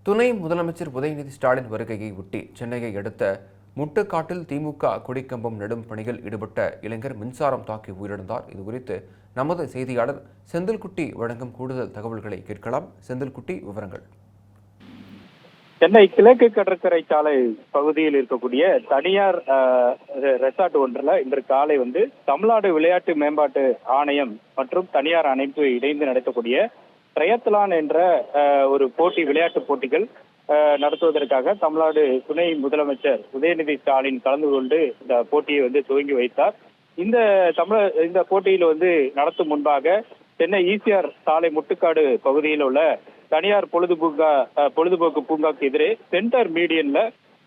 துணை முதலமைச்சர் உதயநிதி ஸ்டாலின் வருகையை ஒட்டி சென்னையை அடுத்த முட்டுக்காட்டில் திமுக கொடிக்கம்பம் நடும் பணியில் ஈடுபட்ட இளைஞர் மின்சாரம் தாக்கி உயிரிழந்தார். இதுகுறித்து நமது செய்தியாளர் செந்தில்குட்டி வழங்கும் கூடுதல் தகவல்களை கேட்கலாம். செந்தில்குட்டி, விவரங்கள். சென்னை கிழக்கு கடற்கரை சாலை பகுதியில் இருக்கக்கூடிய தனியார் ரெசார்ட் ஒன்றில் இன்று காலை தமிழ்நாடு விளையாட்டு மேம்பாட்டு ஆணையம் மற்றும் தனியார் அமைப்பு இணைந்து நடத்தக்கூடிய ட்ரையத்லான் என்ற ஒரு போட்டி, விளையாட்டு போட்டிகள் நடத்துவதற்காக தமிழ்நாடு துணை முதலமைச்சர் உதயநிதி ஸ்டாலின் கலந்து கொண்டு இந்த போட்டியை துவங்கி வைத்தார். இந்த போட்டியில் நடத்தும் முன்பாக சென்னை ஈசிஆர் சாலை முட்டுக்காடு பகுதியில் உள்ள தனியார் பொழுதுபோக்கு பூங்காக்கு எதிரே சென்டர் மீடியன்ல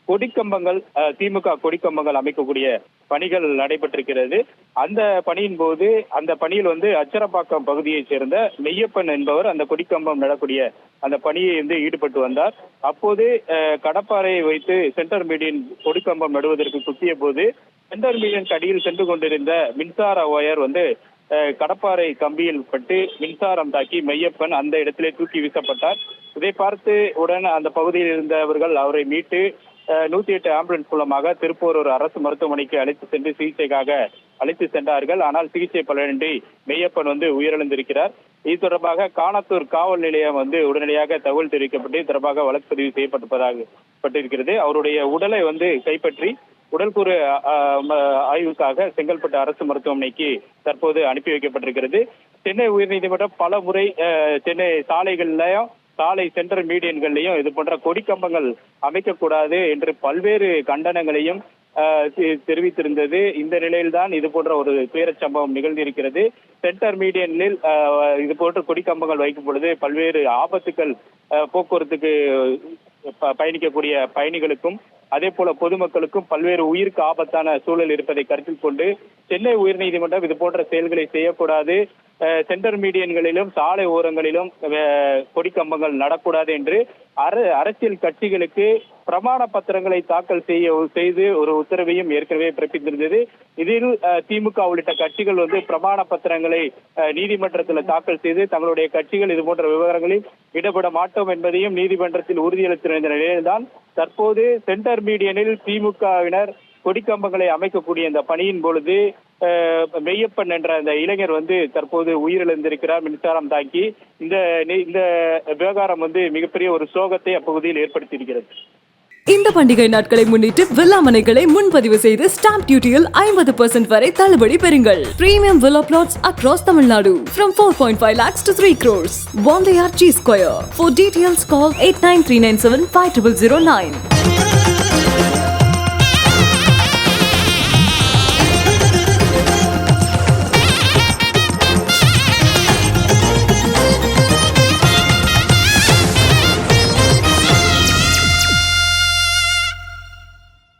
கொடிக்கம்பங்கள், திமுக கொடிக்கம்பங்கள் அமைக்கக்கூடிய பணிகள் நடைபெற்றிருக்கிறது. அந்த பணியின் போது அந்த பணியில் அச்சரப்பாக்கம் பகுதியைச் சேர்ந்த மெய்யப்பன் என்பவர் அந்த கொடிக்கம்பம் நடக்கூடிய அந்த பணியை ஈடுபட்டு வந்தார். அப்போது கடப்பாறையை வைத்து சென்டர் மீடியன் கொடிக்கம்பம் நடுவதற்கு குத்திய போது சென்டர் மீடியன் அடியில் சென்று கொண்டிருந்த மின்சார ஒயர் கடப்பாறை கம்பியில் பட்டு மின்சாரம் தாக்கி மெய்யப்பன் அந்த இடத்திலே தூக்கி வீசப்பட்டார். இதை பார்த்து உடன் அந்த பகுதியில் இருந்தவர்கள் அவரை மீட்டு 108 ஆம்புலன்ஸ் மூலமாக திருப்பூர் அரசு மருத்துவமனைக்கு அழைத்து சென்று சிகிச்சைக்காக அழைத்து சென்றார்கள். ஆனால் சிகிச்சை பலனின்றி மெய்யப்பன் உயிரிழந்திருக்கிறார். இது தொடர்பாக காணத்தூர் காவல் நிலையம் உடனடியாக தகவல் தெரிவிக்கப்பட்டு தொடர்பாக வழக்கு பதிவு செய்யப்பட்டிருக்கிறது. அவருடைய உடலை கைப்பற்றி உடல்கூறு ஆய்வுக்காக செங்கல்பட்டு அரசு மருத்துவமனைக்கு தற்போது அனுப்பி வைக்கப்பட்டிருக்கிறது. சென்னை உயர்நீதிமன்றம் பல முறை சென்னை சாலைகள்லயும் சாலை சென்டர் மீடியன்கள்லையும் இது போன்ற கொடிக்கம்பங்கள் அமைக்கக்கூடாது என்று பல்வேறு கண்டனங்களையும் தெரிவித்திருந்தது. இந்த நிலையில்தான் இது போன்ற ஒரு துயரச் சம்பவம் நிகழ்ந்திருக்கிறது. சென்டர் மீடியனில் இது போன்ற கொடிக்கம்பங்கள் வைக்கும் பொழுது பல்வேறு ஆபத்துக்கள் போக்குவரத்துக்கு பயணிக்கக்கூடிய பயணிகளுக்கும் அதே போல பொதுமக்களுக்கும் பல்வேறு உயிருக்கு ஆபத்தான சூழல் இருப்பதை கருத்தில் கொண்டு சென்னை உயர்நீதிமன்றம் இது போன்ற செயல்களை செய்யக்கூடாது, சென்டர் மீடியன்களிலும் சாலை ஓரங்களிலும் கொடிக்கம்பங்கள் நடக்கூடாது என்று அரசியல் கட்சிகளுக்கு பிரமாண பத்திரங்களை தாக்கல் செய்து ஒரு உத்தரவையும் ஏற்கனவே பிறப்பித்திருந்தது. இதில் திமுக உள்ளிட்ட கட்சிகள் பிரமாண பத்திரங்களை நீதிமன்றத்தில் தாக்கல் செய்து தங்களுடைய கட்சிகள் இது போன்ற விவகாரங்களில் ஈடுபட மாட்டோம் என்பதையும் நீதிமன்றத்தில் உறுதியளித்திருந்த நிலையில்தான் தற்போது சென்டர் மீடியனில் திமுகவினர் கொடிக்கம்பங்களை அமைக்கக்கூடிய இந்த பணியின் பொழுது மெய்யப்பன் என்ற அந்த இளைஞர் தற்போது உயிரிழந்திருக்கிறார் மின்சாரம் தாக்கி. இந்த விவகாரம் மிகப்பெரிய ஒரு சோகத்தை அப்பகுதியில் ஏற்படுத்தியிருக்கிறது. இந்த பண்டிகை நாட்களை முன்னிட்டு வில்லா மனைகளை முன்பதிவு செய்து ஸ்டாம்ப் டியூட்டியில் 50% வரை தள்ளுபடி பெறுங்கள். Premium villa plots across Tamil Nadu from 4.5 lakhs to 3 crores. One layer G Square. For details call 8939750009.